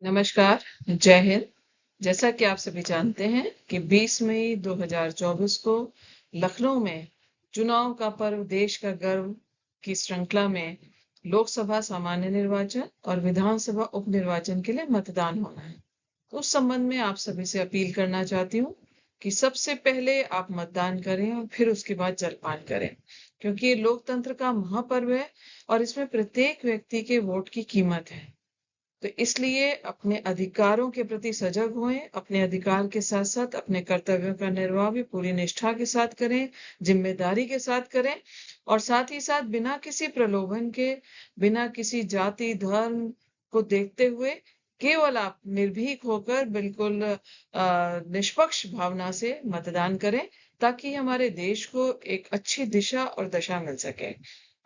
नमस्कार, जय हिंद। जैसा कि आप सभी जानते हैं कि 20 मई 2024 को लखनऊ में चुनाव का पर्व देश का गर्व की श्रृंखला में लोकसभा सामान्य निर्वाचन और विधानसभा उपनिर्वाचन के लिए मतदान होना है। उस संबंध में आप सभी से अपील करना चाहती हूँ कि सबसे पहले आप मतदान करें और फिर उसके बाद जलपान करें, क्योंकि ये लोकतंत्र का महापर्व है और इसमें प्रत्येक व्यक्ति के वोट की कीमत है। तो इसलिए अपने अधिकारों के प्रति सजग होएं, अपने अधिकार के साथ साथ अपने कर्तव्यों का निर्वाह भी पूरी निष्ठा के साथ करें, जिम्मेदारी के साथ करें और साथ ही साथ बिना किसी प्रलोभन के, बिना किसी जाति धर्म को देखते हुए केवल आप निर्भीक होकर बिल्कुल निष्पक्ष भावना से मतदान करें, ताकि हमारे देश को एक अच्छी दिशा और दशा मिल सके।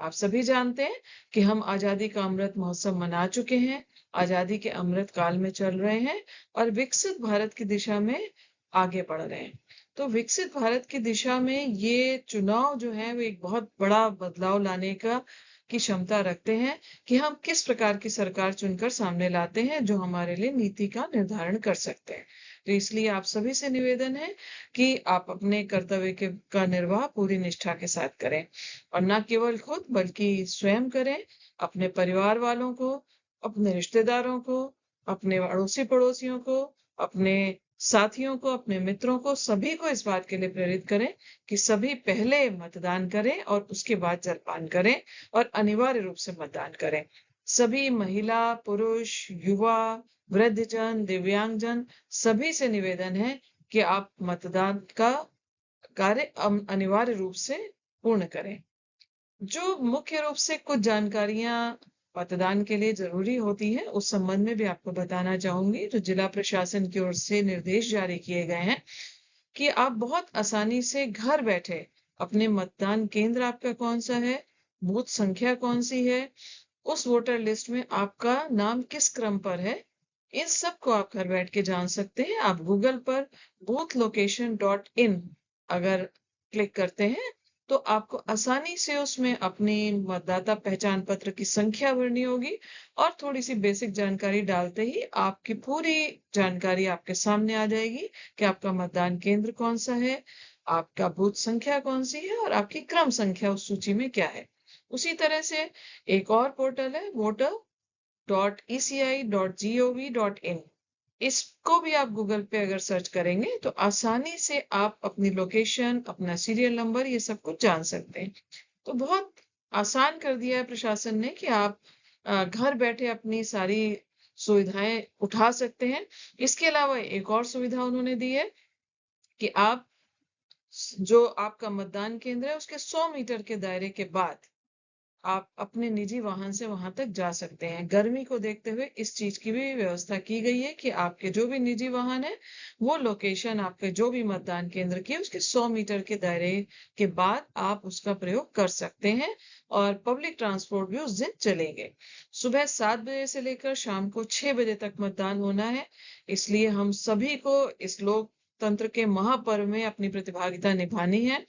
आप सभी जानते हैं कि हम आजादी का अमृत महोत्सव मना चुके हैं, आजादी के अमृत काल में चल रहे हैं और विकसित भारत की दिशा में आगे बढ़ रहे हैं। तो विकसित भारत की दिशा में ये चुनाव जो है वो एक बहुत बड़ा बदलाव लाने की क्षमता रखते हैं कि हम किस प्रकार की सरकार चुनकर सामने लाते हैं जो हमारे लिए नीति का निर्धारण कर सकते हैं। तो इसलिए आप सभी से निवेदन है कि आप अपने कर्तव्य का निर्वाह पूरी निष्ठा के साथ करें और न केवल खुद बल्कि स्वयं करें, अपने परिवार वालों को, अपने रिश्तेदारों को, अपने अड़ोसी पड़ोसियों को, अपने साथियों को, अपने मित्रों को, सभी को इस बात के लिए प्रेरित करें कि सभी पहले मतदान करें और उसके बाद जलपान करें और अनिवार्य रूप से मतदान करें। सभी महिला, पुरुष, युवा, वृद्धजन, दिव्यांगजन सभी से निवेदन है कि आप मतदान का कार्य अनिवार्य रूप से पूर्ण करें। जो मुख्य रूप से कुछ जानकारियां मतदान के लिए जरूरी होती है, उस संबंध में भी आपको बताना चाहूंगी। जो जिला प्रशासन की ओर से निर्देश जारी किए गए हैं कि आप बहुत आसानी से घर बैठे अपने मतदान केंद्र आपका कौन सा है, बूथ संख्या कौन सी है, उस वोटर लिस्ट में आपका नाम किस क्रम पर है, इन सब को आप घर बैठ के जान सकते हैं। आप गूगल पर boothlocation.in अगर क्लिक करते हैं तो आपको आसानी से उसमें अपनी मतदाता पहचान पत्र की संख्या भरनी होगी और थोड़ी सी बेसिक जानकारी डालते ही आपकी पूरी जानकारी आपके सामने आ जाएगी कि आपका मतदान केंद्र कौन सा है, आपका बूथ संख्या कौन सी है और आपकी क्रम संख्या उस सूची में क्या है। उसी तरह से एक और पोर्टल है voter.eci.gov.in। इसको भी आप गूगल पे अगर सर्च करेंगे तो आसानी से आप अपनी लोकेशन, अपना सीरियल नंबर, ये सब कुछ जान सकते हैं। तो बहुत आसान कर दिया है प्रशासन ने कि आप घर बैठे अपनी सारी सुविधाएं उठा सकते हैं। इसके अलावा एक और सुविधा उन्होंने दी है कि आप जो आपका मतदान केंद्र है उसके 100 मीटर के दायरे के बाद आप अपने निजी वाहन से वहां तक जा सकते हैं। गर्मी को देखते हुए इस चीज की भी व्यवस्था की गई है कि आपके जो भी निजी वाहन है वो लोकेशन आपके जो भी मतदान केंद्र की उसके 100 मीटर के दायरे के बाद आप उसका प्रयोग कर सकते हैं और पब्लिक ट्रांसपोर्ट भी उस दिन चलेंगे। सुबह 7 बजे से लेकर शाम को 6 बजे तक मतदान होना है। इसलिए हम सभी को इस लोकतंत्र के महापर्व में अपनी प्रतिभागिता निभानी है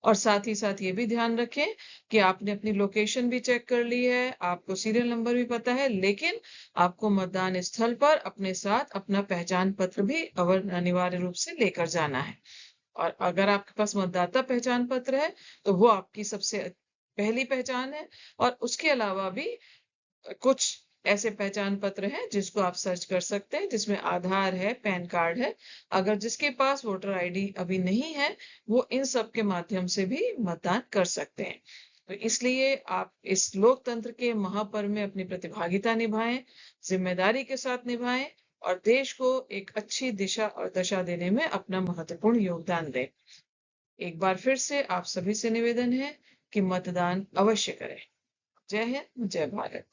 और साथ ही साथ ये भी ध्यान रखें कि आपने अपनी लोकेशन भी चेक कर ली है, आपको सीरियल नंबर भी पता है, लेकिन आपको मतदान स्थल पर अपने साथ अपना पहचान पत्र भी अनिवार्य रूप से लेकर जाना है। और अगर आपके पास मतदाता पहचान पत्र है तो वो आपकी सबसे पहली पहचान है और उसके अलावा भी कुछ ऐसे पहचान पत्र हैं जिसको आप सर्च कर सकते हैं, जिसमें आधार है, पैन कार्ड है। अगर जिसके पास वोटर आईडी अभी नहीं है वो इन सब के माध्यम से भी मतदान कर सकते हैं। तो इसलिए आप इस लोकतंत्र के महापर्व में अपनी प्रतिभागिता निभाएं, जिम्मेदारी के साथ निभाएं और देश को एक अच्छी दिशा और दशा देने में अपना महत्वपूर्ण योगदान दें। एक बार फिर से आप सभी से निवेदन है कि मतदान अवश्य करें। जय हिंद, जय भारत।